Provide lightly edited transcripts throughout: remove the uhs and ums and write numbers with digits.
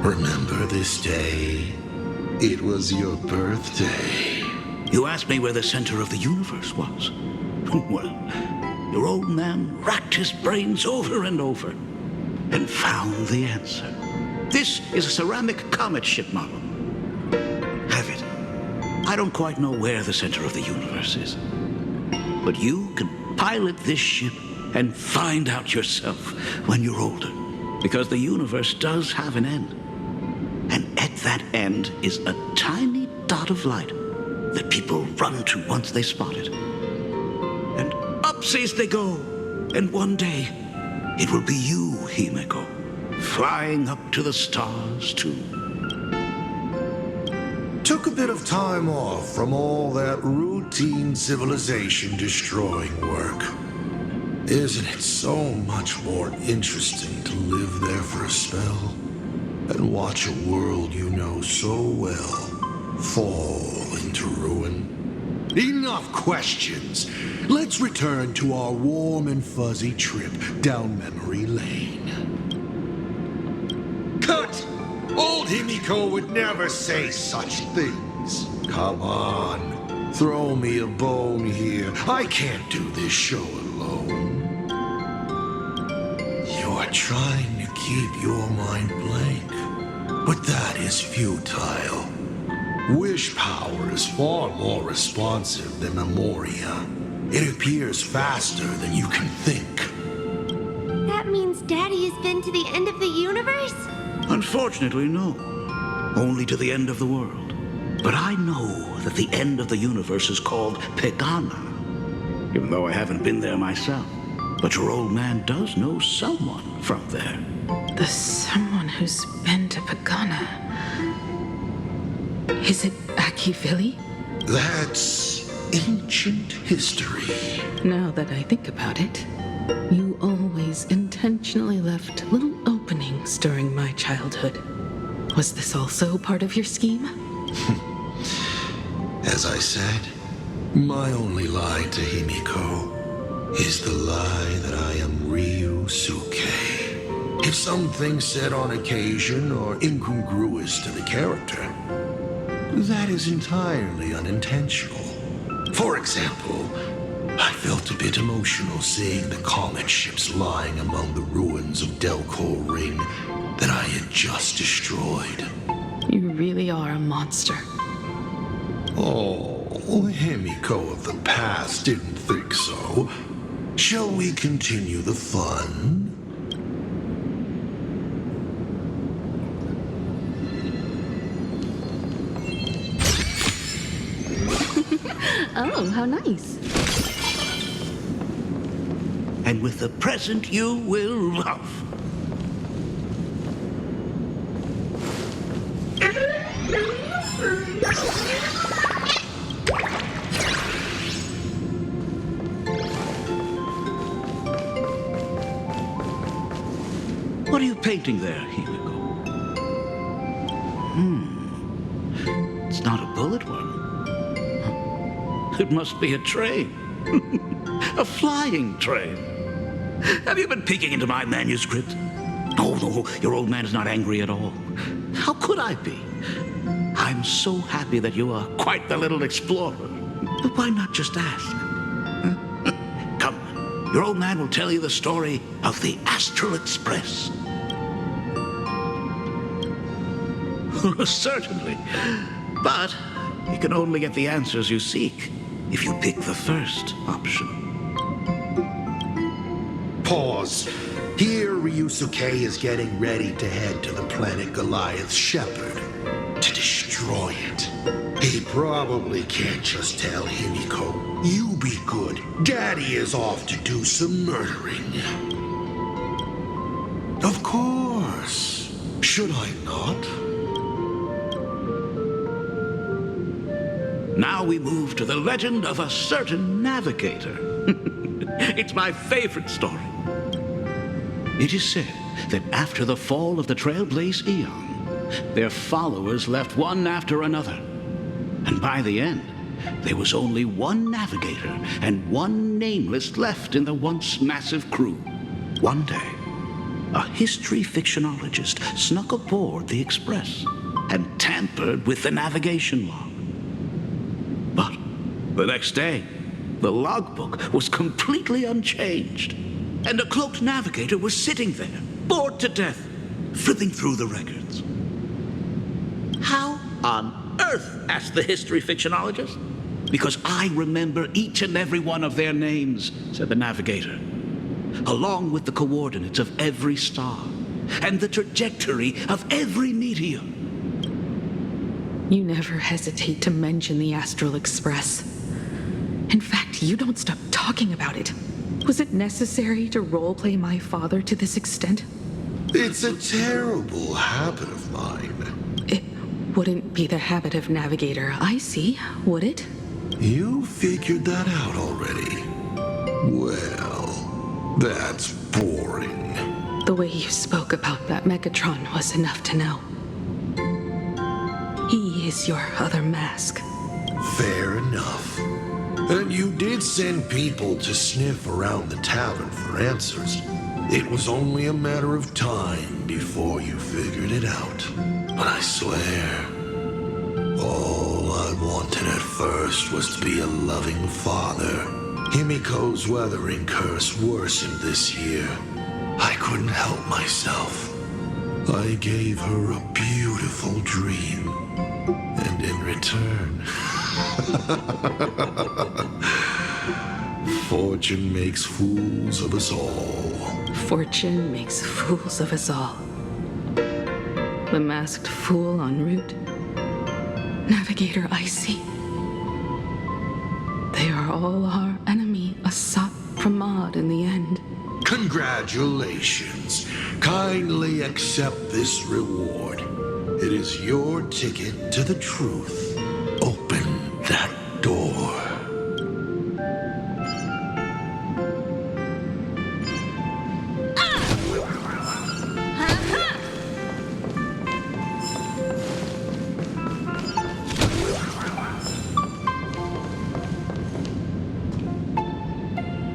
Remember this day? It was your birthday. You asked me where the center of the universe was. Well, your old man racked his brains over and over and found the answer. This is a ceramic comet ship model. Have it. I don't quite know where the center of the universe is, but you can pilot this ship and find out yourself when you're older, because the universe does have an end. And at that end is a tiny dot of light that people run to once they spot it. And upseas they go, and one day it will be you, Himeko, flying up to the stars too. Took a bit of time off from all that routine civilization-destroying work. Isn't it so much more interesting to live there for a spell and watch a world you know so well fall into ruin? Enough questions. Let's return to our warm and fuzzy trip down memory lane. Cut! Old Himeko would never say such things. Come on, throw me a bone here. I can't do this show alone. You're trying to keep your mind blank, but that is futile. Wish power is far more responsive than memoria. It appears faster than you can think. That means Daddy has been to the end of the universe? Unfortunately, no. Only to the end of the world. But I know that the end of the universe is called Pegana, even though I haven't been there myself. But your old man does know someone from there. The someone who's been to Pegana. Is it Akivili? That's ancient history. Now that I think about it, you always intentionally left little openings during my childhood. Was this also part of your scheme? As I said, my only lie to Himeko is the lie that I am Ryusuke. If something's said on occasion or incongruous to the character, that is entirely unintentional. For example, I felt a bit emotional seeing the comet ships lying among the ruins of Delco Ring that I had just destroyed. You really are a monster. Oh, Himeko of the past didn't think so. Shall we continue the fun? Oh, how nice. And with the present you will love. What are you painting there, Himeko? It's not a bullet one. It must be a train. A flying train. Have you been peeking into my manuscript? Oh, no, your old man is not angry at all. How could I be? I'm so happy that you are quite the little explorer. But why not just ask? Come, your old man will tell you the story of the Astral Express. Certainly. But you can only get the answers you seek if you pick the first option. Pause. Here, Ryusuke is getting ready to head to the planet Goliath Shepherd to destroy it. He probably can't just tell Himeko, "You be good. Daddy is off to do some murdering." Of course. Should I not? Now we move to the legend of a certain navigator. It's my favorite story. It is said that after the fall of the Trailblaze Eon, their followers left one after another. And by the end, there was only one navigator and one nameless left in the once massive crew. One day, a history fictionologist snuck aboard the Express and tampered with the navigation log. But the next day, the logbook was completely unchanged, and a cloaked navigator was sitting there, bored to death, flipping through the records. How on earth? Asked the history fictionologist. Because I remember each and every one of their names, said the navigator, along with the coordinates of every star and the trajectory of every meteor. You never hesitate to mention the Astral Express. In fact, you don't stop talking about it. Was it necessary to roleplay my father to this extent? It's a terrible habit of mine. It wouldn't be the habit of Navigator I see, would it? You figured that out already. Well, that's boring. The way you spoke about that Megatron was enough to know. He is your other mask. Fair enough. And you did send people to sniff around the tavern for answers. It was only a matter of time before you figured it out. But I swear, all I wanted at first was to be a loving father. Himeko's weathering curse worsened this year. I couldn't help myself. I gave her a beautiful dream. And in return, fortune makes fools of us all. Fortune makes fools of us all. The masked fool en route. Navigator Icy. They are all our enemy, Asat Pramad, in the end. Congratulations. Kindly accept this reward. It is your ticket to the truth. Open that door.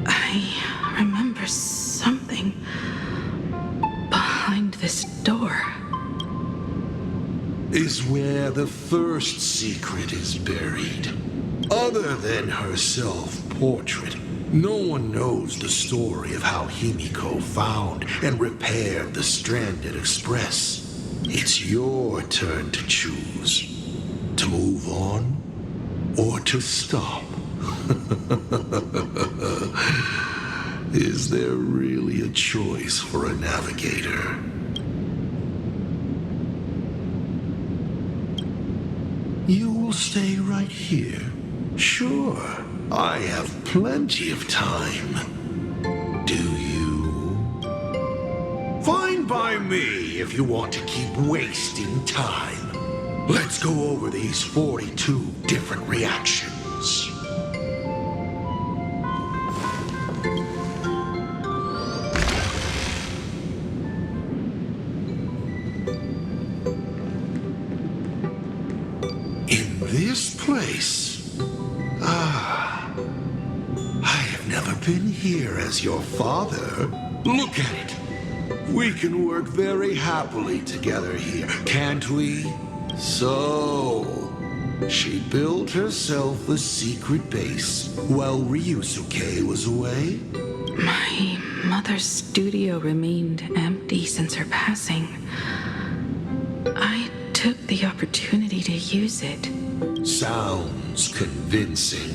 I remember something behind this door. Is where the first secret is buried. Other than her self-portrait, no one knows the story of how Himeko found and repaired the stranded Express. It's your turn to choose. To move on or to stop. Is there really a choice for a navigator? You will stay right here? Sure, I have plenty of time. Do you? Fine by me if you want to keep wasting time. Let's go over these 42 different reactions. This place? I have never been here as your father. Look at it. We can work very happily together here, can't we? So, she built herself a secret base while Ryusuke was away? My mother's studio remained empty since her passing. I took the opportunity to use it. Sounds convincing.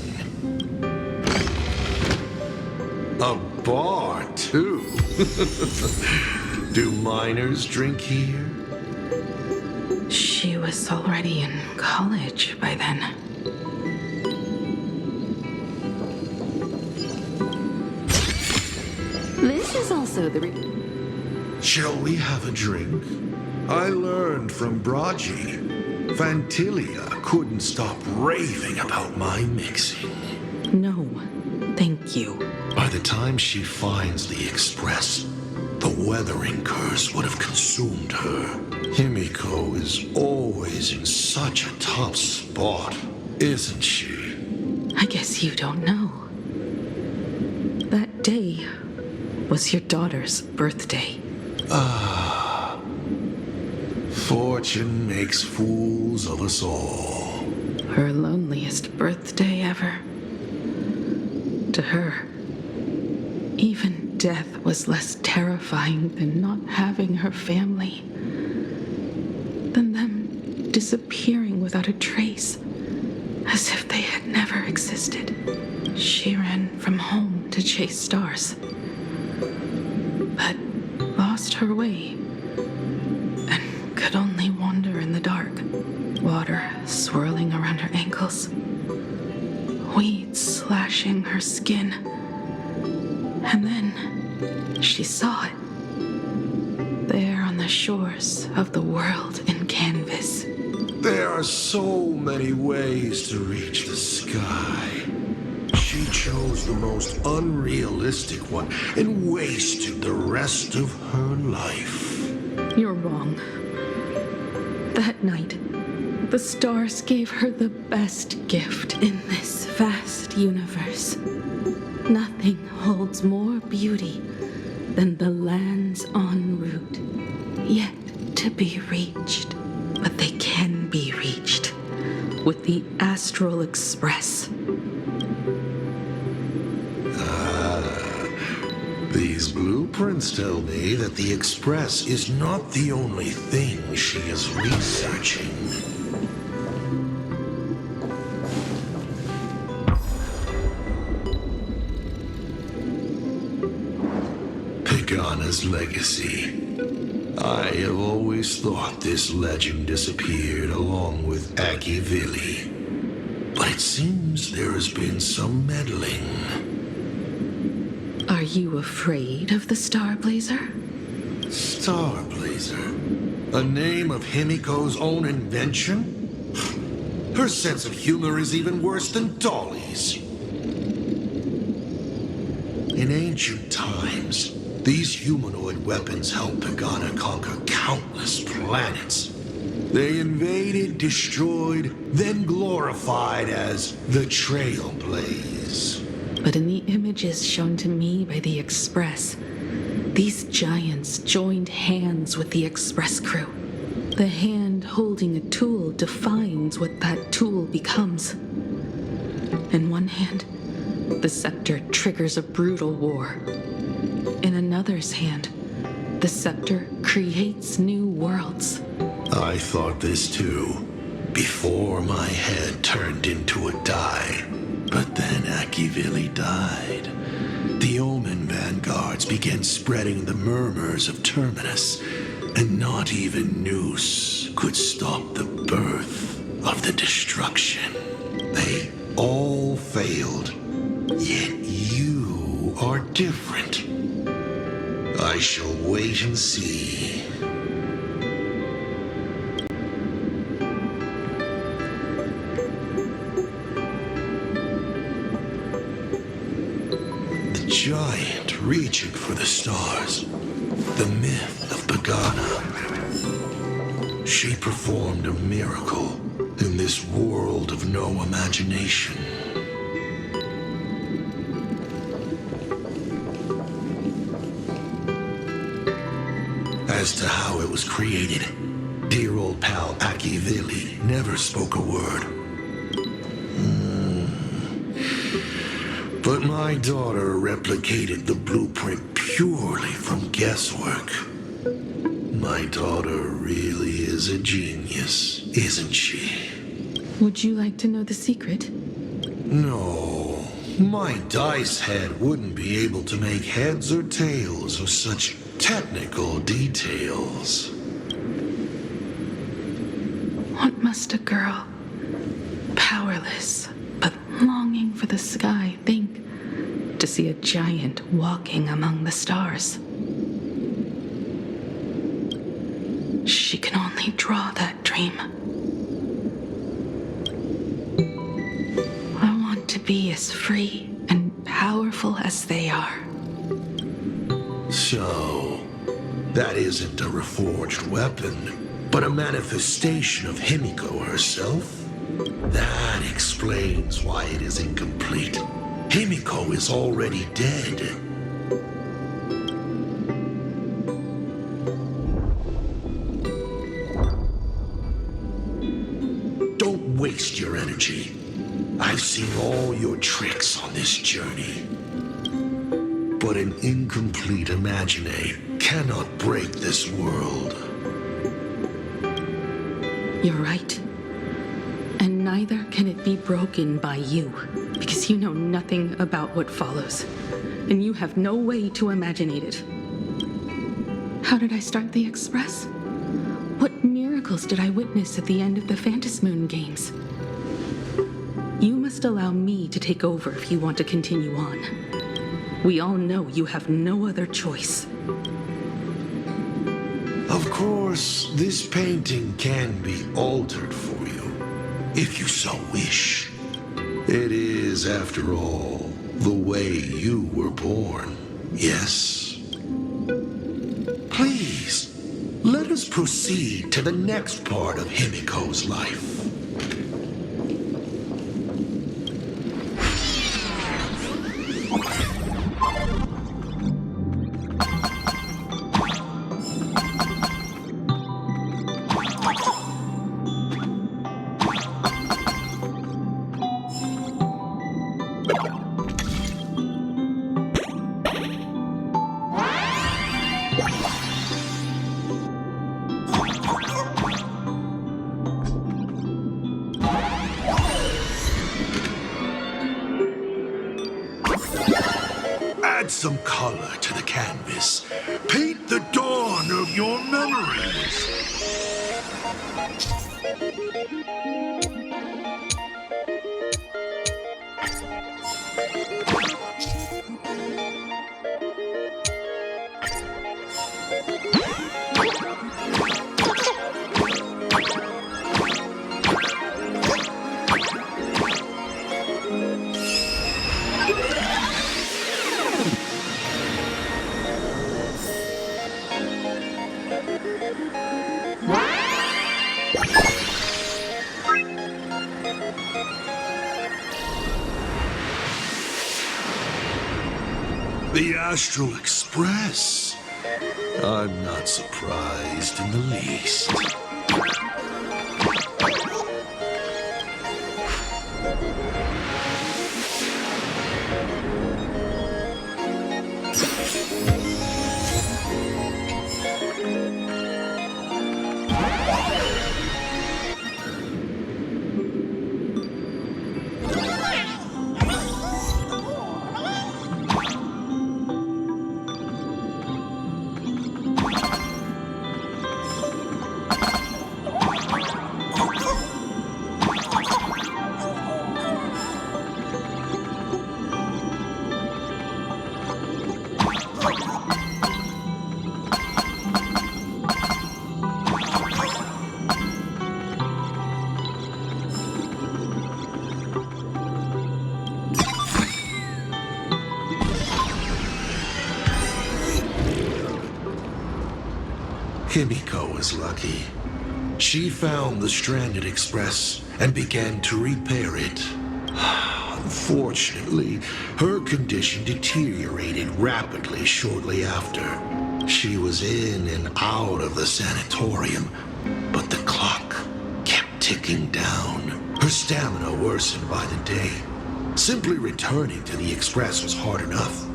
A bar, too. Do minors drink here? She was already in college by then. This is also the Shall we have a drink? I learned from Braji. Vantilia couldn't stop raving about my mixing. No, thank you. By the time she finds the Express, the weathering curse would have consumed her. Himeko is always in such a top spot, isn't she? I guess you don't know. That day was your daughter's birthday. Fortune makes fools of us all. Her loneliest birthday ever. To her, even death was less terrifying than not having her family, than them disappearing without a trace, as if they had never existed. She ran from home to chase stars, but lost her way and could only wander in the dark, water swirling around her ankles, weeds slashing her skin. And then she saw it, there on the shores of the world in canvas. There are so many ways to reach the sky. She chose the most unrealistic one and wasted the rest of her life. You're wrong. That night, the stars gave her the best gift in this vast universe. Nothing holds more beauty than the lands en route, yet to be reached. But they can be reached with the Astral Express. These blueprints tell me that the Express is not the only thing she is researching. Pagana's legacy. I have always thought this legend disappeared along with Akivili. But it seems there has been some meddling. Are you afraid of the Starblazer? Starblazer? A name of Himeko's own invention? Her sense of humor is even worse than Dolly's. In ancient times, these humanoid weapons helped Pagana conquer countless planets. They invaded, destroyed, then glorified as the Trailblaze. But in the images shown to me by the Express, these giants joined hands with the Express crew. The hand holding a tool defines what that tool becomes. In one hand, the scepter triggers a brutal war. In another's hand, the scepter creates new worlds. I thought this too, before my head turned into a die. But then Akivili died. The Omen vanguards began spreading the murmurs of Terminus, and not even Noose could stop the birth of the destruction. They all failed, yet you are different. I shall wait and see. Giant reaching for the stars. The myth of Pagana. She performed a miracle in this world of no imagination. As to how it was created, dear old pal Akivili never spoke a word. But my daughter replicated the blueprint purely from guesswork. My daughter really is a genius, isn't she? Would you like to know the secret? No, my dice head wouldn't be able to make heads or tails of such technical details. What must a girl, powerless but longing for the sky, think to see a giant walking among the stars? She can only draw that dream. I want to be as free and powerful as they are. So, that isn't a reforged weapon, but a manifestation of Himeko herself? That explains why it is incomplete. Himeko is already dead. energy. I've seen all your tricks on this journey. But an incomplete Imagenated cannot break this world. You're right. And neither can it be broken by you, because you know nothing about what follows, and you have no way to Imaginate it. How did I start the Express? What miracles did I witness at the end of the Phantasmoon games? You must allow me to take over if you want to continue on. We all know you have no other choice. Of course, this painting can be altered for you, if you so wish. It is, after all, the way you were born, yes? Please, let us proceed to the next part of Himeko's life. Add some color to the canvas. Paint the dawn of your memories. The Astral Express. I'm not surprised in the least. Himeko was lucky. She found the stranded express and began to repair it. Unfortunately, her condition deteriorated rapidly shortly after. She was in and out of the sanatorium, but the clock kept ticking down. Her stamina worsened by the day. Simply returning to the express was hard enough.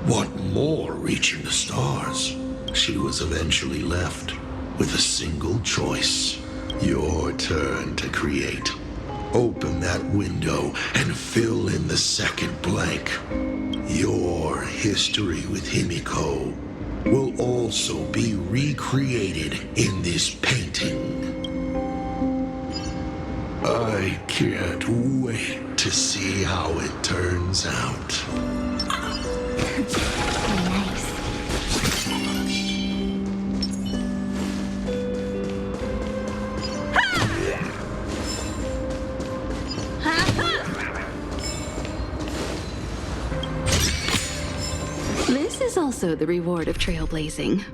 What more reaching the stars? She was eventually left with a single choice. Your turn to create. Open that window and fill in the second blank. Your history with Himeko will also be recreated in this painting. I can't wait to see how it turns out. Nice. This is also the reward of trailblazing.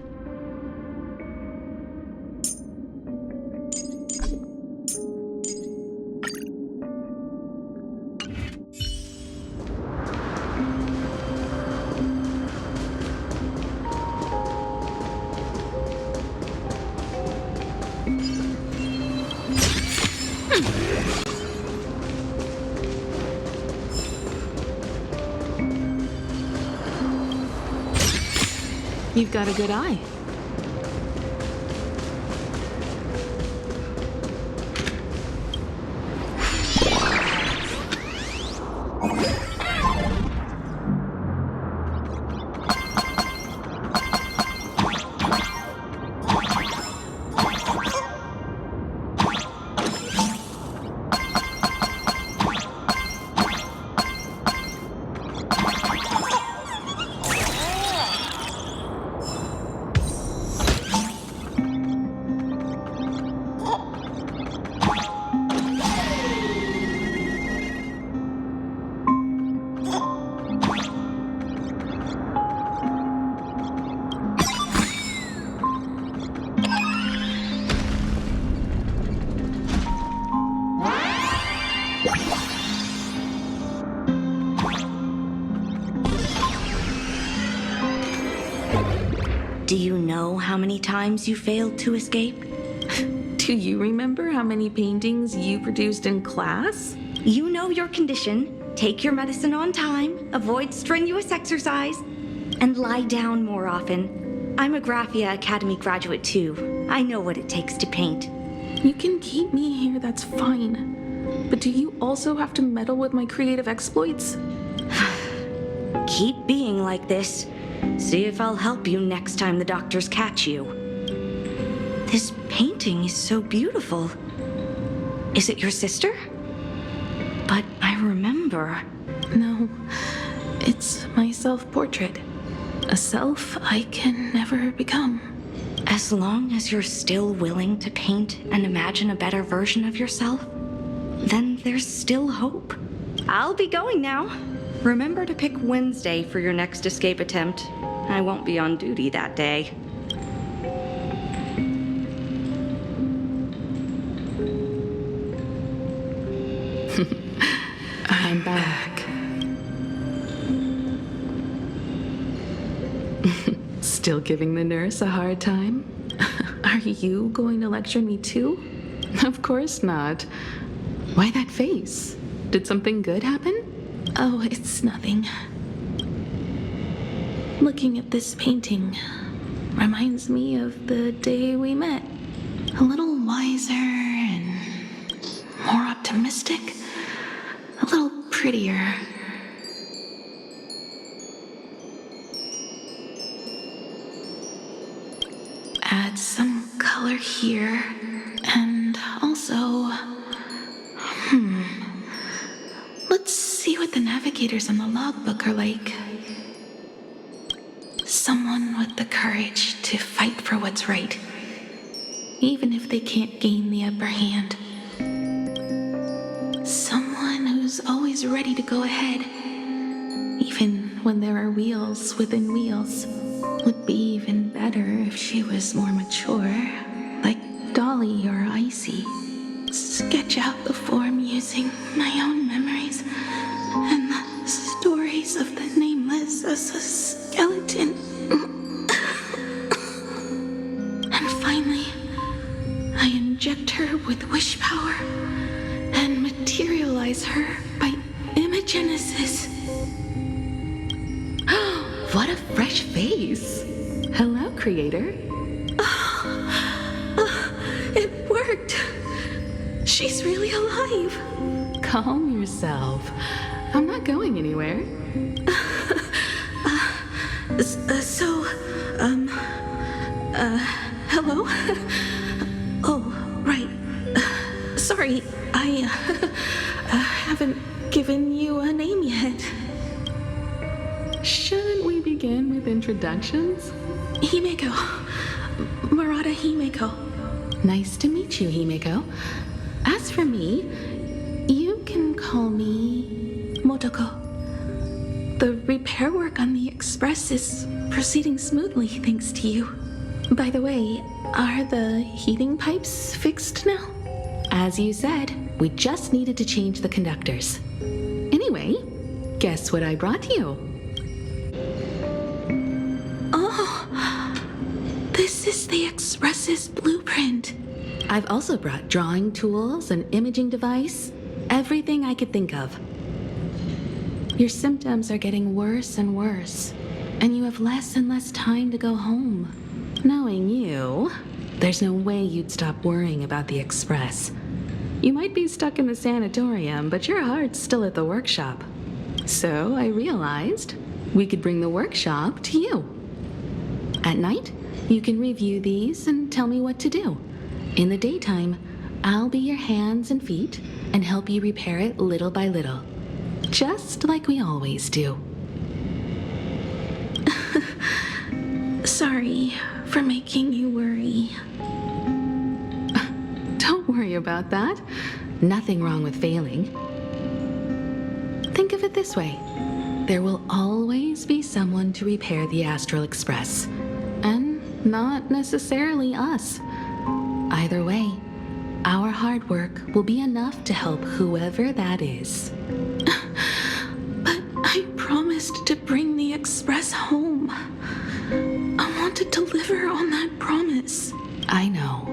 You've got a good eye. Do you know how many times you failed to escape? Do you remember how many paintings you produced in class? You know your condition. Take your medicine on time, avoid strenuous exercise, and lie down more often. I'm a Graphia Academy graduate too. I know what it takes to paint. You can keep me here, that's fine. But do you also have to meddle with my creative exploits? Keep being like this. See if I'll help you next time the doctors catch you. This painting is so beautiful. Is it your sister? But I remember. No, it's my self-portrait. A self I can never become. As long as you're still willing to paint and imagine a better version of yourself, then there's still hope. I'll be going now. Remember to pick Wednesday for your next escape attempt. I won't be on duty that day. I'm back. Still giving the nurse a hard time? Are you going to lecture me too? Of course not. Why that face? Did something good happen? Oh, it's nothing. Looking at this painting reminds me of the day we met. A little wiser and more optimistic. A little prettier. Add some color here. And also... Let's see what the navigators on the logbook are like. Someone with the courage to fight for what's right, even if they can't gain the upper hand. Someone who's always ready to go ahead, even when there are wheels within wheels. Would be even better if she was more mature, like Dolly or Icy. Sketch out the form using my own memories and the stories of the nameless as a skeleton. And finally, I inject her with wish power and materialize her by imagenesis. What a fresh face! Hello, creator. It worked! She's really alive! Calm yourself. I'm not going anywhere. Hello? Oh, right. Sorry, I haven't given you a name yet. Shouldn't we begin with introductions? Himeko. Murata Himeko. Nice to meet you, Himeko. As for me, you can call me Motoko. The repair work on the Express is proceeding smoothly thanks to you. By the way, are the heating pipes fixed now? As you said, we just needed to change the conductors. Anyway, guess what I brought you? Oh, this is the Express's blueprint. I've also brought drawing tools, an imaging device, everything I could think of. Your symptoms are getting worse and worse. and you have less and less time to go home. Knowing you, there's no way you'd stop worrying about the Express. You might be stuck in the sanatorium, but your heart's still at the workshop. So I realized we could bring the workshop to you. At night, you can review these and tell me what to do. In the daytime, I'll be your hands and feet and help you repair it little by little. Just like we always do. Sorry for making you worry. Don't worry about that. Nothing wrong with failing. Think of it this way. There will always be someone to repair the Astral Express. And not necessarily us. Either way, our hard work will be enough to help whoever that is. But I promised to bring the Express home. I want to deliver on that promise. I know.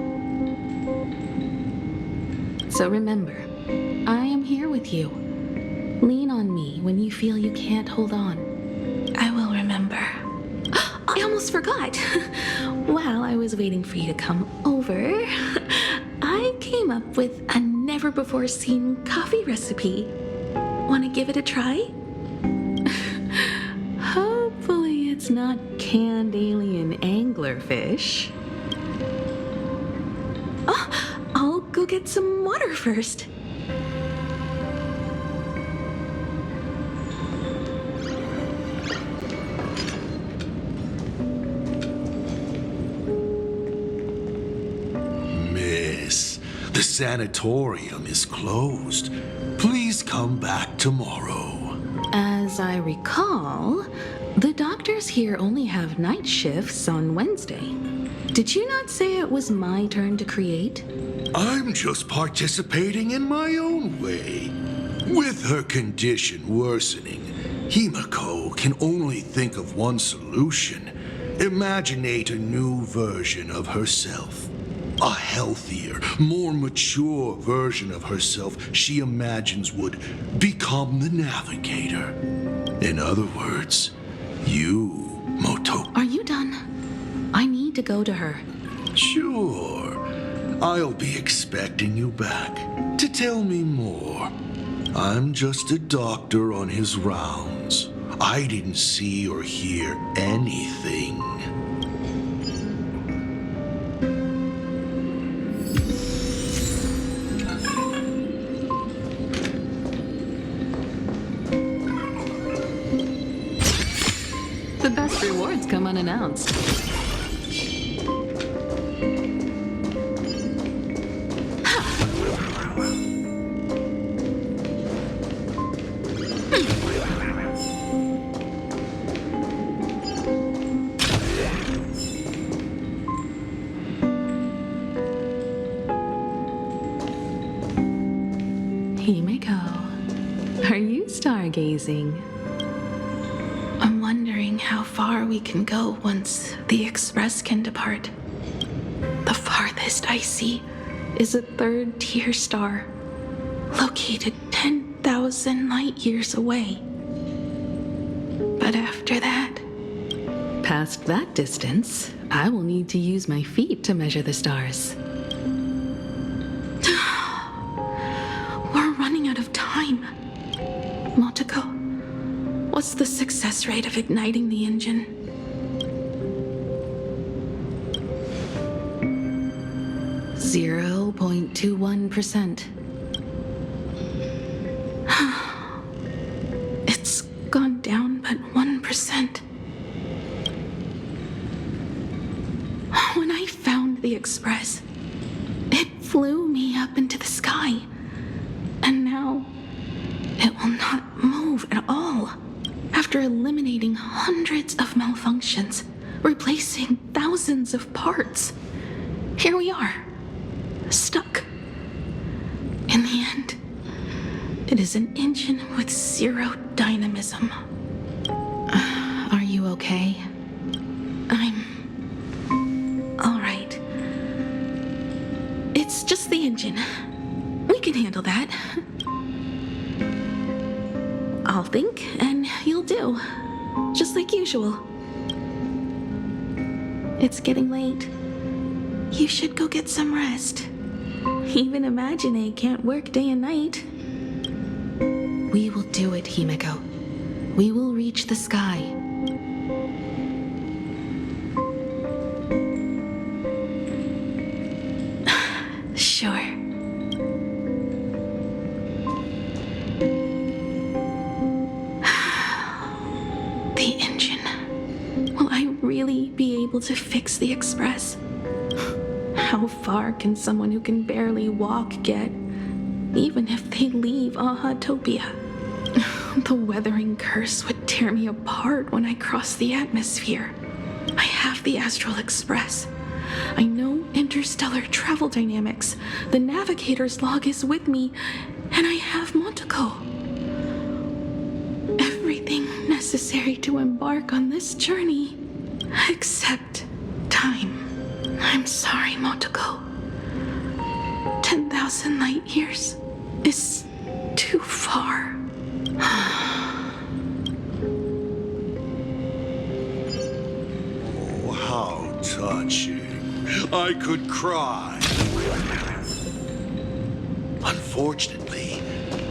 So remember, I am here with you. Lean on me when you feel you can't hold on. I will remember. I almost forgot. While I was waiting for you to come over, I came up with a never-before-seen coffee recipe. Want to give it a try? Hopefully it's not canned alien anglerfish. Oh, I'll go get some water first. Miss, the sanatorium is closed. Please come back tomorrow. As I recall, the doctors here only have night shifts on Wednesday. Did you not say it was my turn to create? I'm just participating in my own way. With her condition worsening, Himeko can only think of one solution. Imaginate a new version of herself. A healthier, more mature version of herself she imagines would become the navigator. In other words, you, Motoko. Are you done? I need to go to her. Sure. I'll be expecting you back to tell me more. I'm just a doctor on his rounds. I didn't see or hear anything. The best rewards come unannounced. Himeko, are you stargazing? I'm wondering how far we can go once the Express can depart. The farthest I see is a third-tier star, located 10,000 light-years away. But after that... Past that distance, I will need to use my feet to measure the stars. We're running out of time. Motoko, what's the success rate of igniting the engine? 0.21%. It's gone down but 1%. When I found the Express, it flew me up into the sky. And now, it will not move at all. After eliminating hundreds of malfunctions, replacing thousands of parts, here we are, stuck. In the end, it is an engine with zero dynamism. Are you okay? I'm all right. It's just the engine. We can handle that. I'll think, and you'll do. Just like usual. It's getting late. You should go get some rest. Even Imagenated can't work day and night. We will do it, Himeko. We will reach the sky. Sure. The engine. Will I really be able to fix the Express? How far can someone who can barely walk get, even if they leave Ahatopia? The weathering curse would tear me apart when I cross the atmosphere. I have the Astral Express. I know interstellar travel dynamics. The navigator's log is with me, and I have Motoko. Everything necessary to embark on this journey, except time. I'm sorry, Motoko. 10,000 light years is too far. Oh, how touching. I could cry. Unfortunately,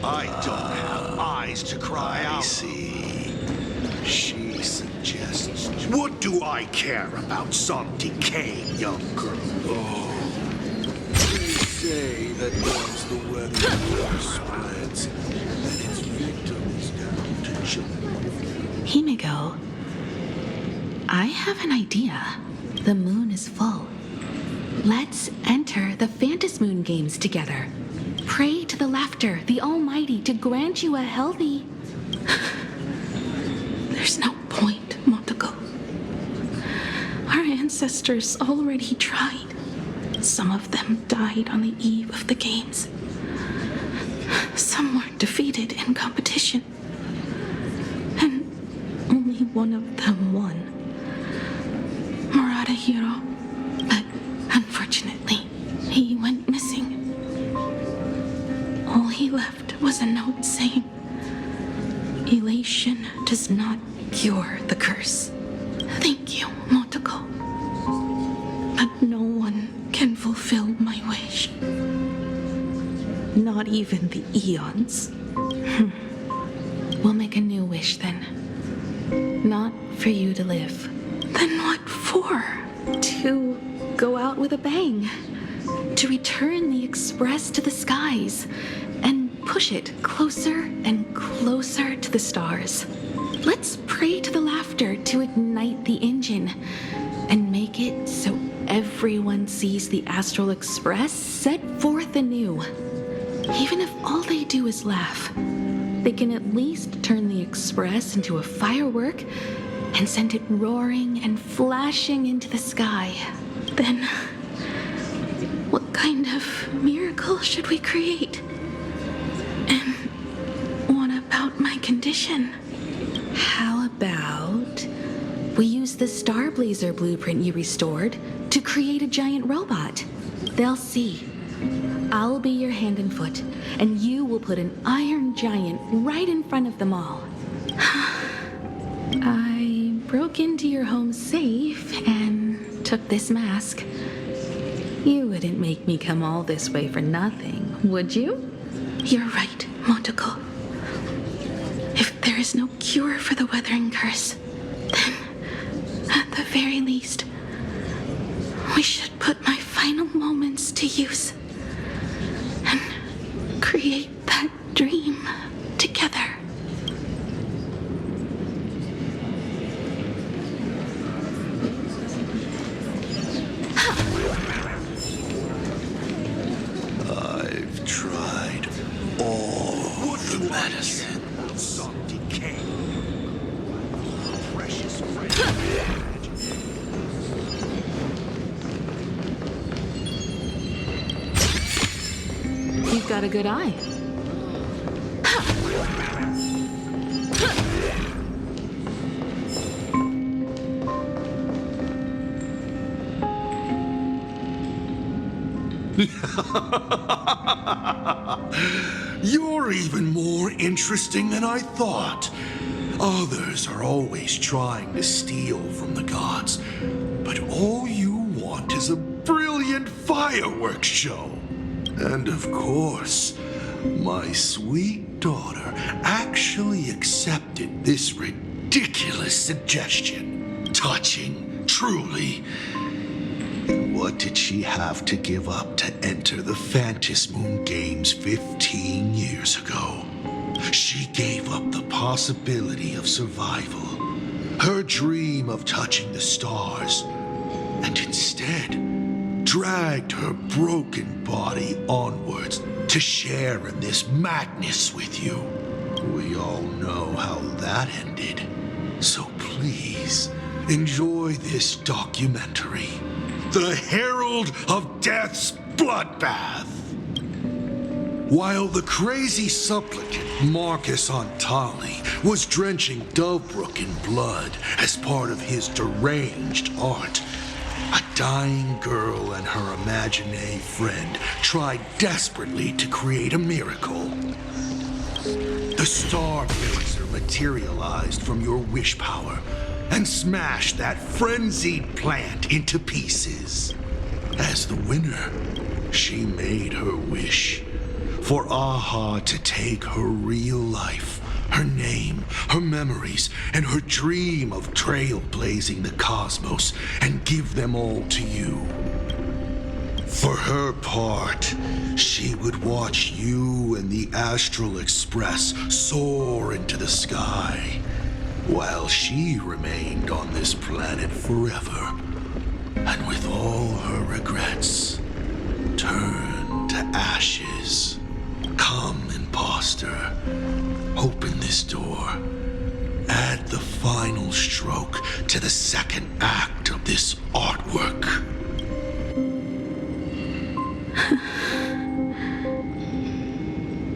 I don't have eyes to cry out. I see. She suggests. What do I care about some decaying young girl? Oh. They say that once the weather spreads, that its victim is down to children. Himeko, I have an idea. The moon is full. Let's enter the Phantasmoon Games together. Pray to the Laughter, the Almighty, to grant you a healthy... There's no point, Motoko. Our ancestors already tried. Some of them died on the eve of the games. Some were defeated in competition. And only one of them won. Hero. But unfortunately, he went missing. All he left was a note saying, "Elation does not cure the curse. Thank you, Motoko. But no one can fulfill my wish. Not even the eons." We'll make a new wish then. Not for you to live. Then what for? To go out with a bang. To return the Express to the skies and push it closer and closer to the stars. Let's pray to the Laughter to ignite the engine and make it so everyone sees the Astral Express set forth anew. Even if all they do is laugh, they can at least turn the Express into a firework and send it roaring and flashing into the sky. Then, what kind of miracle should we create? And what about my condition? How about we use the Starblazer blueprint you restored to create a giant robot? They'll see. I'll be your hand and foot, and you will put an iron giant right in front of them all. I broke into your home safe and took this mask. You wouldn't make me come all this way for nothing, would you? You're right, Motoko. If there is no cure for the weathering curse, then, at the very least, we should put my final moments to use and create that dream together. I've tried all the medicine. Some decay. Precious friend. You've got a good eye. You're even more interesting than I thought. Others are always trying to steal from the gods, but all is a brilliant fireworks show. And of course, my sweet daughter actually accepted this ridiculous suggestion. Touching, truly. And what did she have to give up to enter the Phantasmoon Games 15 years ago? She gave up the possibility of survival, her dream of touching the stars, and instead dragged her broken body onwards to share in this madness with you. We all know how that ended. So please, enjoy this documentary, The Herald of Death's Bloodbath. While the crazy supplicant Marcus Antali was drenching Dovebrook in blood as part of his deranged art, a dying girl and her imaginary friend tried desperately to create a miracle. The star blazer materialized from your wish power and smashed that frenzied plant into pieces. As the winner, she made her wish for Aha to take her real life, her name, her memories, and her dream of trailblazing the cosmos and give them all to you. For her part, she would watch you and the Astral Express soar into the sky, while she remained on this planet forever, and with all her regrets, turned to ashes. Come, imposter, open this door. Add the final stroke to the second act of this artwork.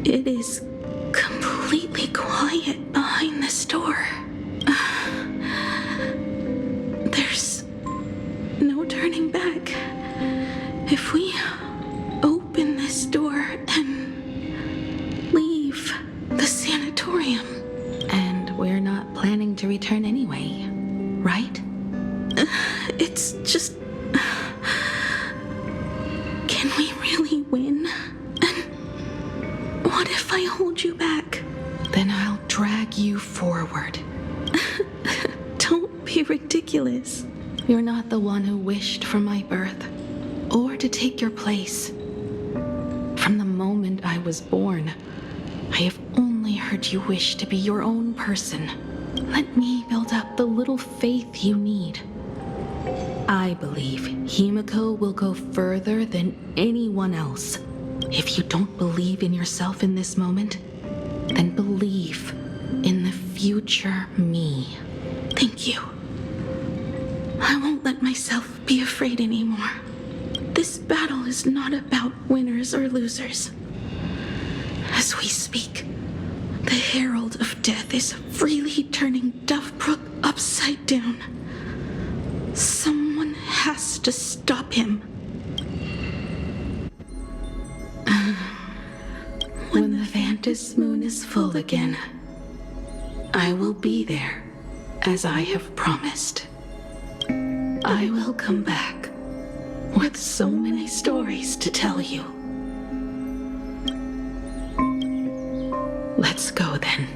It is completely quiet behind this door. There's no turning back. If we open this door and leave the sanatorium. And we're not planning to return anyway, right? It's just... Can we really win? And what if I hold you back? Then I'll drag you forward. Don't be ridiculous. You're not the one who wished for my birth, or to take your place. From the moment I was born, I have only heard you wish to be your own person. Let me build up the little faith you need. I believe Himeko will go further than anyone else. If you don't believe in yourself in this moment, then believe in the future me. Thank you. I won't let myself be afraid anymore. This battle is not about winners or losers. As we speak, the Herald of Death is freely turning Dovebrook upside down. Someone has to stop him. When the Phantasmoon is full again, I will be there, as I have promised. I will come back with so many stories to tell you. Let's go then.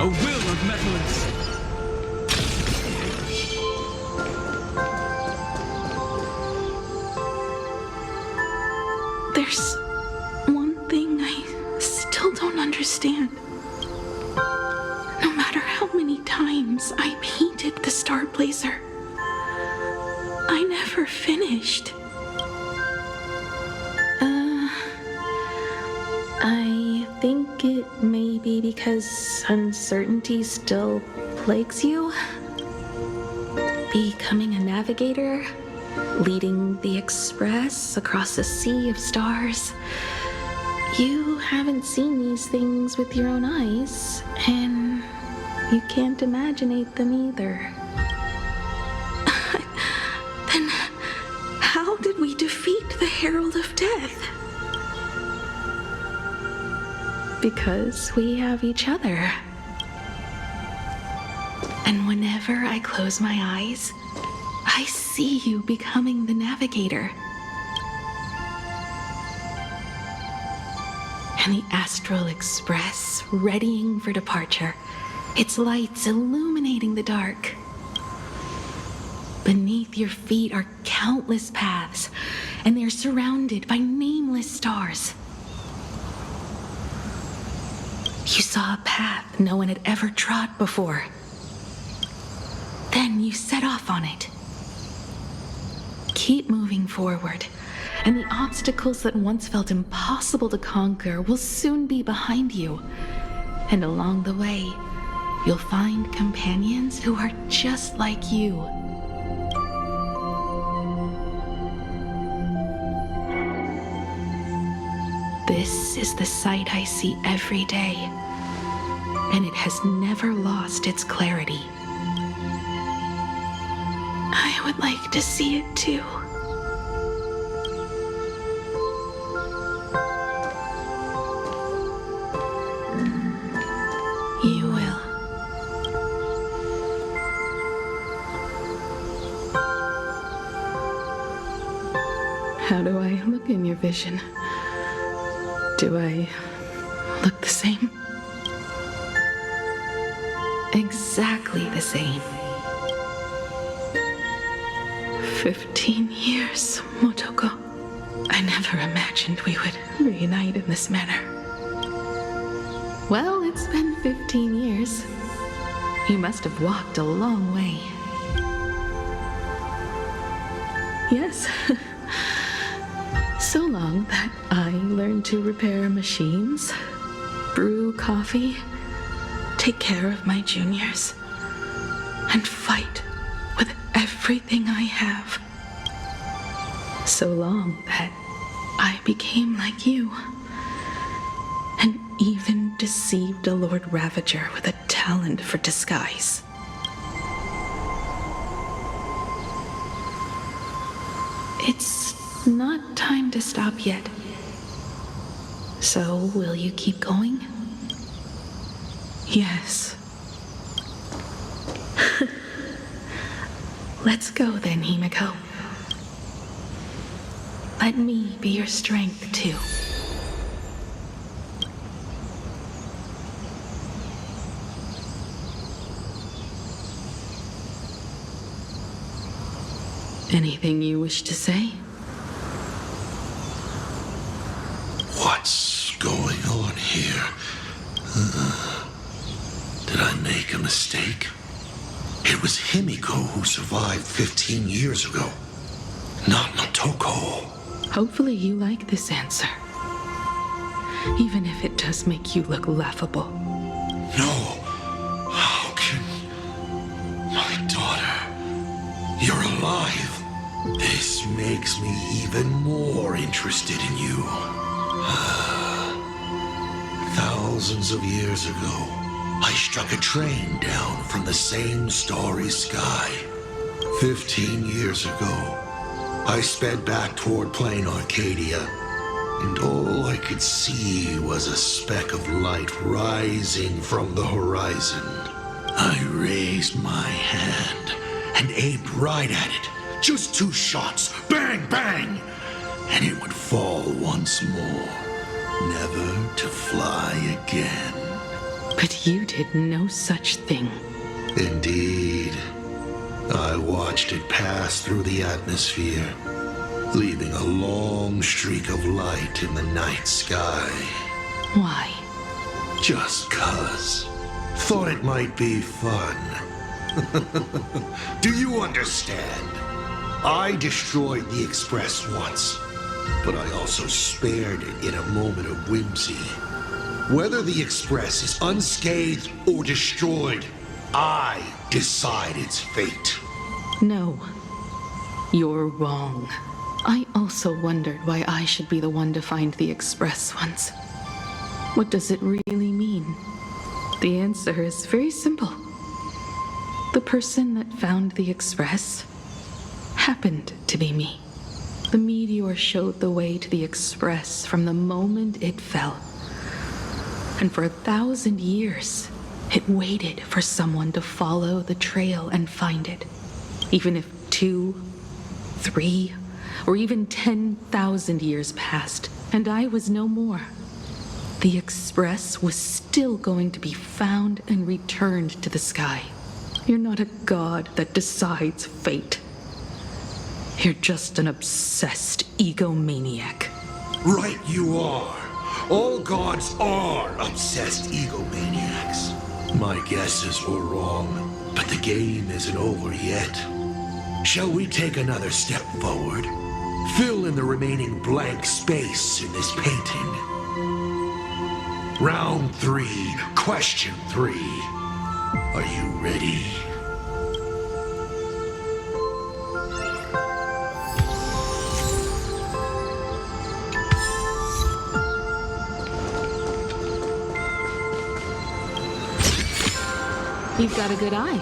A will of Metallus. There's one thing I still don't understand. No matter how many times I painted the Star Blazer, I never finished. I think it may be because this uncertainty still plagues you? Becoming a navigator? Leading the Express across a sea of stars? You haven't seen these things with your own eyes, and you can't imaginate them either. Then how did we defeat the Herald of Death? Because we have each other. And whenever I close my eyes, I see you becoming the navigator. And the Astral Express readying for departure, its lights illuminating the dark. Beneath your feet are countless paths, and they are surrounded by nameless stars. You saw a path no one had ever trod before. Then you set off on it. Keep moving forward, and the obstacles that once felt impossible to conquer will soon be behind you. And along the way, you'll find companions who are just like you. This is the sight I see every day, and it has never lost its clarity. I would like to see it too. You will. How do I look in your vision? Do I look the same? Exactly the same. 15 years, Motoko. I never imagined we would reunite in this manner. Well, it's been 15 years. You must have walked a long way. Yes. So long that I learned to repair machines, brew coffee, take care of my juniors, and fight with everything I have. So long that I became like you, and even deceived a Lord Ravager with a talent for disguise. It's not time to stop yet. So, will you keep going? Yes. Let's go then, Himeko. Let me be your strength, too. Anything you wish to say? What's going on here? Did I make a mistake? It was Himeko who survived 15 years ago, not Motoko. Hopefully you like this answer. Even if it does make you look laughable. No. How can... My daughter... You're alive. This makes me even more interested in you. Thousands of years ago, I struck a train down from the same starry sky. 15 years ago, I sped back toward Planarcadia, and all I could see was a speck of light rising from the horizon. I raised my hand and aimed right at it. Just 2 shots, bang, bang, and it would fall once more, never to fly again. But you did no such thing. Indeed. I watched it pass through the atmosphere, leaving a long streak of light in the night sky. Why? Just 'cause. Thought it might be fun. Do you understand? I destroyed the Express once, but I also spared it in a moment of whimsy. Whether the Express is unscathed or destroyed, I decide its fate. No, you're wrong. I also wondered why I should be the one to find the Express once. What does it really mean? The answer is very simple. The person that found the Express happened to be me. The meteor showed the way to the Express from the moment it fell. And for 1,000 years, it waited for someone to follow the trail and find it. Even if 2, 3, or even 10,000 years passed, and I was no more, the Express was still going to be found and returned to the sky. You're not a god that decides fate. You're just an obsessed egomaniac. Right you are. All gods are obsessed egomaniacs. My guesses were wrong, but the game isn't over yet. Shall we take another step forward? Fill in the remaining blank space in this painting. Round 3, question 3. Are you ready? You've got a good eye.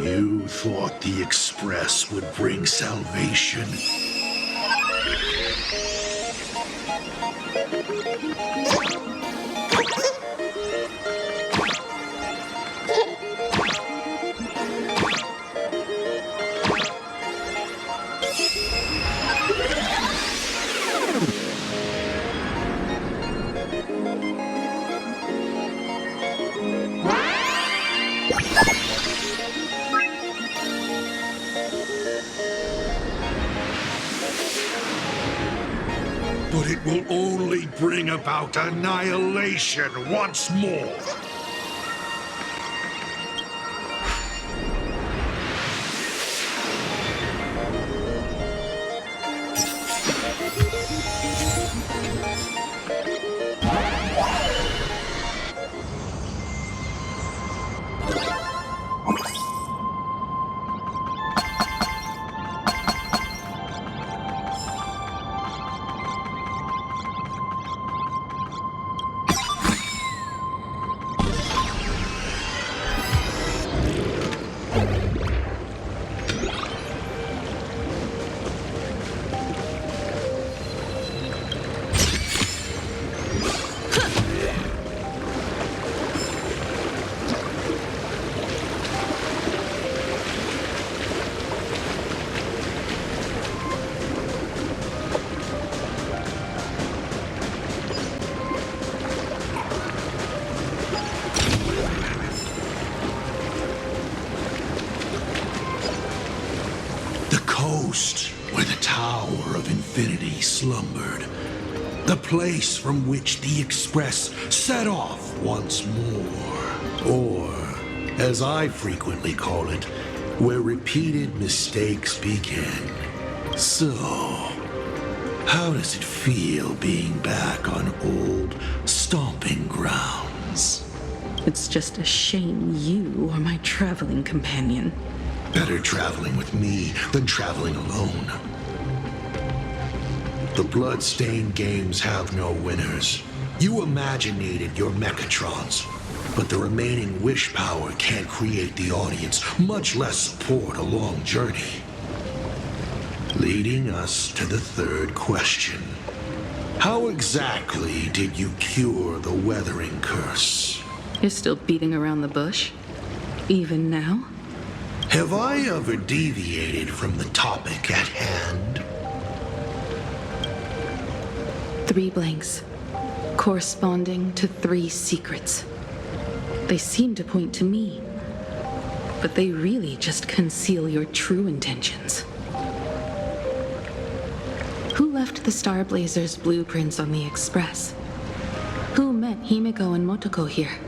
You thought the Express would bring salvation? But it will only bring about annihilation once more. Where the Tower of Infinity slumbered. The place from which the Express set off once more. Or, as I frequently call it, where repeated mistakes begin. So, how does it feel being back on old stomping grounds? It's just a shame you are my traveling companion. Better traveling with me than traveling alone. The Bloodstained Games have no winners. You imaginated your Mechatrons, but the remaining wish power can't create the audience, much less support a long journey. Leading us to the third question. How exactly did you cure the weathering curse? You're still beating around the bush? Even now? Have I ever deviated from the topic at hand? 3 blanks, corresponding to 3 secrets. They seem to point to me, but they really just conceal your true intentions. Who left the Starblazer's blueprints on the Express? Who met Himeko and Motoko here?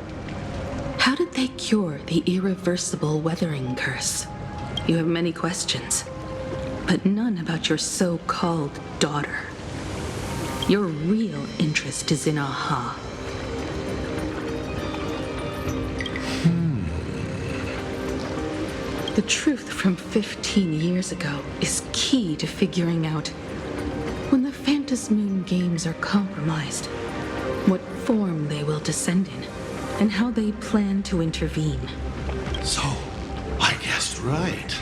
How did they cure the irreversible weathering curse? You have many questions, but none about your so-called daughter. Your real interest is in Aha. The truth from 15 years ago is key to figuring out when the Phantasmoon games are compromised, what form they will descend in, and how they plan to intervene. So, I guessed right.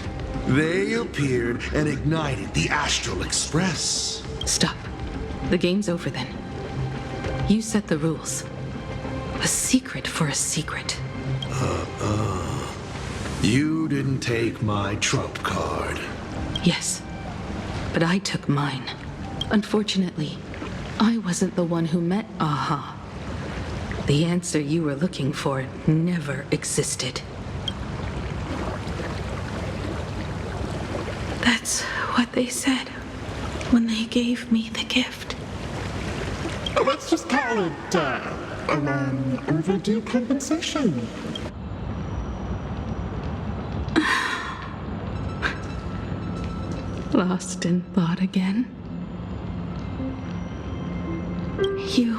They appeared and ignited the Astral Express. Stop. The game's over then. You set the rules. A secret for a secret. You didn't take my trump card. Yes, but I took mine. Unfortunately, I wasn't the one who met Aha. The answer you were looking for never existed. That's what they said when they gave me the gift. Let's just call it, an overdue compensation. Lost in thought again? You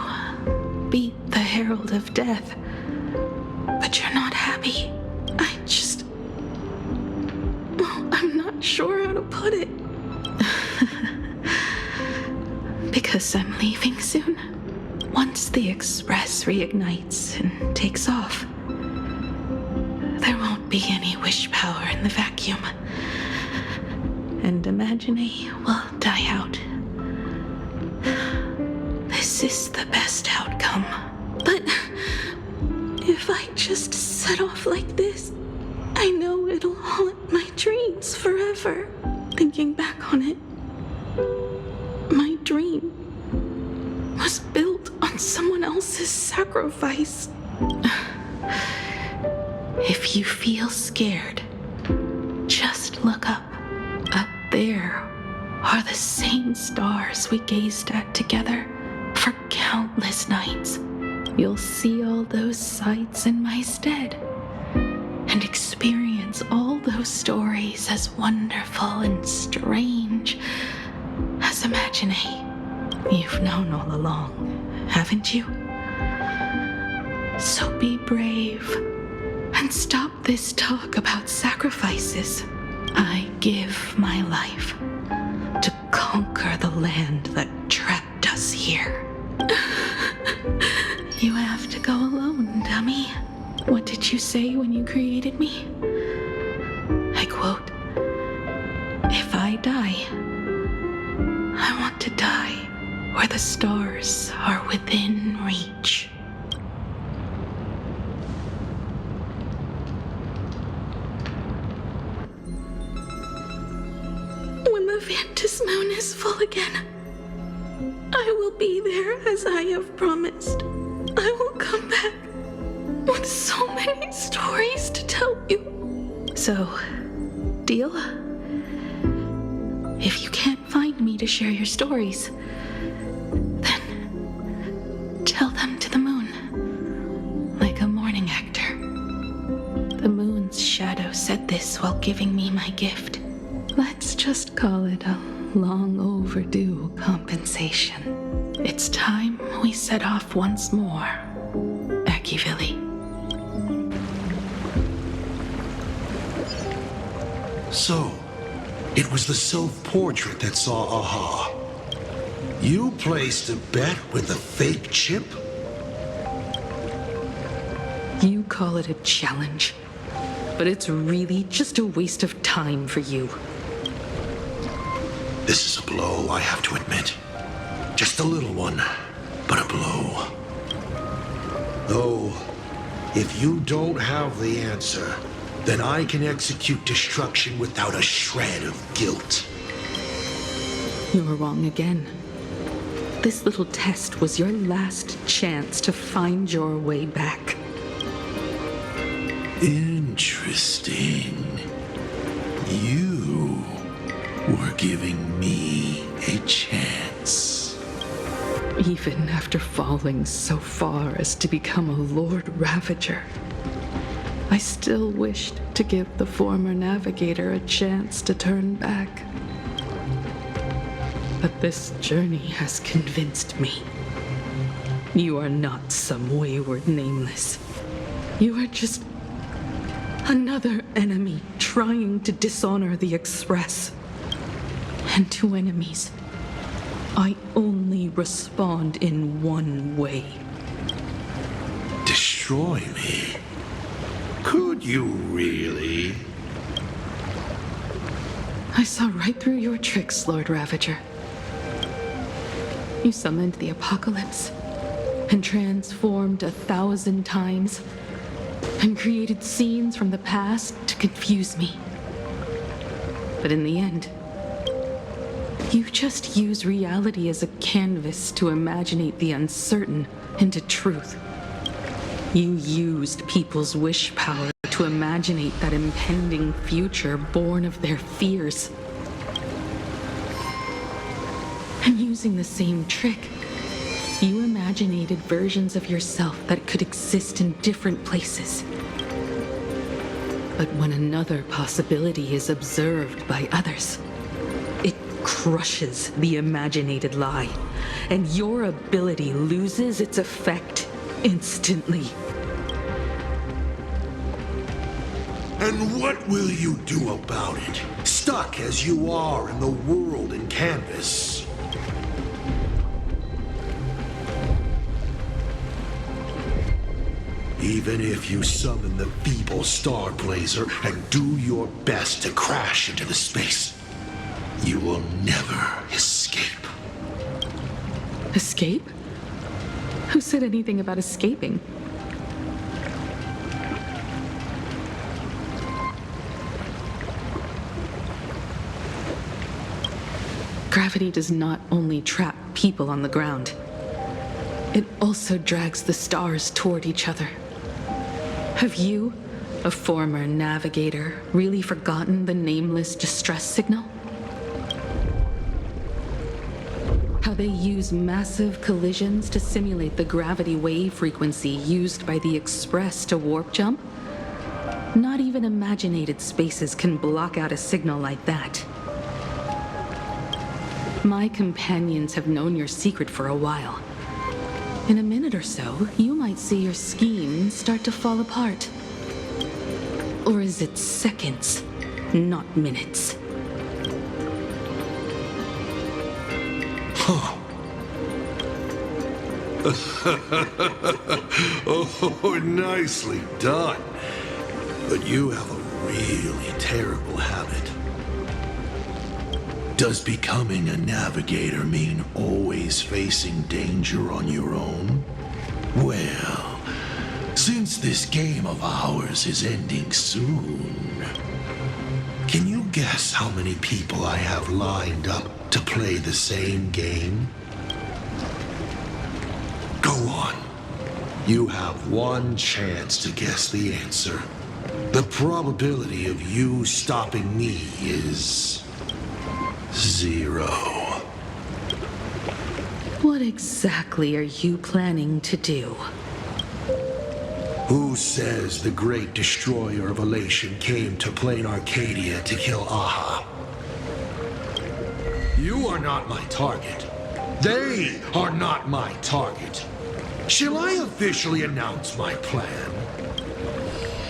beat the Herald of Death, but you're not happy. I'm not sure how to put it. Because I'm leaving soon. Once the Express reignites and takes off, there won't be any wish power in the vacuum. And Imagenated will die out. This is the best outcome. But if I just set off like this, I know it'll haunt my dreams forever. Thinking back on it, my dream was built on someone else's sacrifice. If you feel scared, just look up. Up there are the same stars we gazed at together for countless nights. You'll see all those sights in my stead and experience all those stories as wonderful and strange as Imagenated. You've known all along, haven't you? So be brave and stop this talk about sacrifices. I give my life to conquer the land that trapped us here. You have to go alone, dummy. What did you say when you created me? I quote, "If I die, I want to die where the stars are within reach." When the Phantasmoon is full again, I will be there as I have promised. I will come back with so many stories to tell you. So, deal? If you can't find me to share your stories, then tell them to the moon, like a mourning actor. The moon's shadow said this while giving me my gift. Let's just call it a long overdue compensation. It's time we set off once more, Akivili. So, it was the self-portrait that saw Aha. You placed a bet with a fake chip? You call it a challenge, but it's really just a waste of time for you. This is a blow, I have to admit. Just a little one, but a blow. Though, if you don't have the answer, then I can execute destruction without a shred of guilt. You're wrong again. This little test was your last chance to find your way back. Interesting. You were giving me a chance. Even after falling so far as to become a Lord Ravager, I still wished to give the former navigator a chance to turn back. But this journey has convinced me. You are not some wayward nameless. You are just another enemy trying to dishonor the Express. And to enemies, I only respond in one way. Destroy me? Could you really? I saw right through your tricks, Lord Ravager. You summoned the apocalypse, and transformed 1,000 times, and created scenes from the past to confuse me. But in the end, you just use reality as a canvas to imaginate the uncertain into truth. You used people's wish power to imaginate that impending future born of their fears. And using the same trick, you imaginated versions of yourself that could exist in different places. But when another possibility is observed by others, it crushes the imaginated lie, and your ability loses its effect instantly. And what will you do about it? Stuck as you are in the world in canvas. Even if you summon the feeble star blazer and do your best to crash into the space, you will never escape. Escape? Who said anything about escaping? Gravity does not only trap people on the ground, it also drags the stars toward each other. Have you, a former navigator, really forgotten the nameless distress signal? How they use massive collisions to simulate the gravity wave frequency used by the Express to warp jump? Not even imaginated spaces can block out a signal like that. My companions have known your secret for a while. In a minute or so, you might see your scheme start to fall apart. Or is it seconds, not minutes? Oh, nicely done. But you have a really terrible habit. Does becoming a navigator mean always facing danger on your own? Well, since this game of ours is ending soon, can you guess how many people I have lined up to play the same game? Go on. You have one chance to guess the answer. The probability of you stopping me is 0. What exactly are you planning to do? Who says the great destroyer of Elation came to Planarcadia to kill Aha? You are not my target. They are not my target. Shall I officially announce my plan?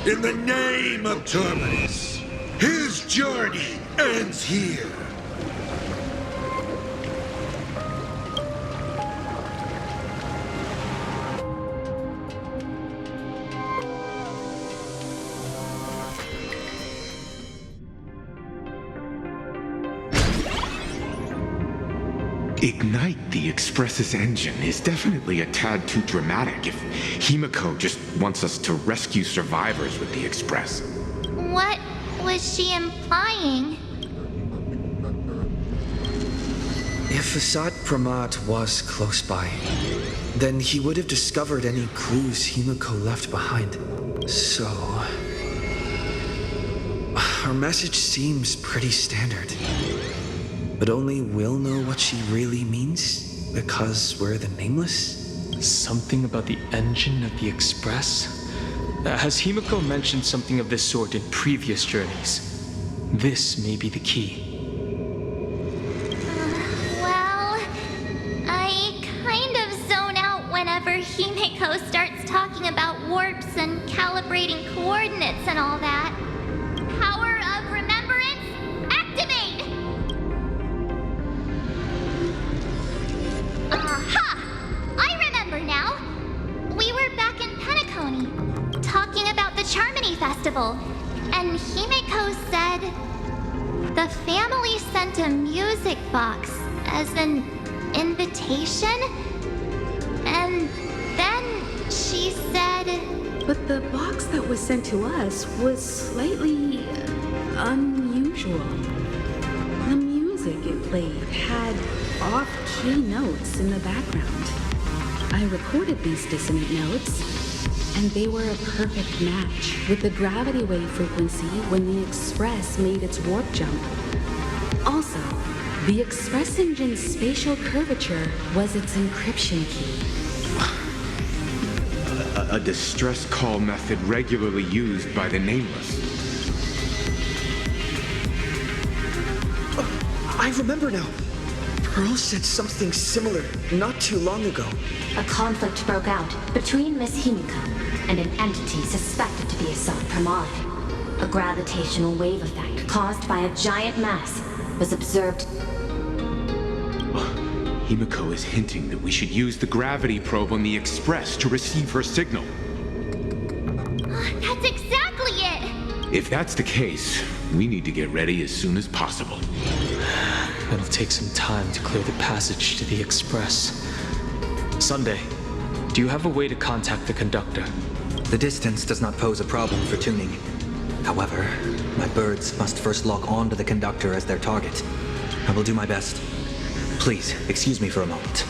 In the name of Terminus, his journey ends here. ignite the Express's engine is definitely a tad too dramatic if Himeko just wants us to rescue survivors with the Express. What was she implying? If Asat Pramad was close by, then he would have discovered any clues Himeko left behind. So... her message seems pretty standard. But only we'll know what she really means because we're the Nameless? Something about the engine of the Express? Has Himeko mentioned something of this sort in previous journeys? This may be the key. Well, I kind of zone out whenever Himeko starts talking about warps and calibrating coordinates and all that. Power of remembrance, activate! Aha! I remember now. We were back in Penacony, talking about the Charmony Festival, and Himeko said the family sent a music box as an invitation, and then she said... But the box that was sent to us was slightly unusual. The music it played had off-key notes in the background. I recorded these dissonant notes, and they were a perfect match with the gravity wave frequency when the Express made its warp jump. Also, the Express engine's spatial curvature was its encryption key. A distress call method regularly used by the Nameless. I remember now. Pearl said something similar not too long ago. A conflict broke out between Miss Himeko and an entity suspected to be Asat Pramad. A gravitational wave effect caused by a giant mass was observed. Himeko is hinting that we should use the gravity probe on the Express to receive her signal. That's exactly it! If that's the case, we need to get ready as soon as possible. It'll take some time to clear the passage to the Express. Sunday, do you have a way to contact the conductor? The distance does not pose a problem for tuning. However, my birds must first lock on to the conductor as their target. I will do my best. Please, excuse me for a moment.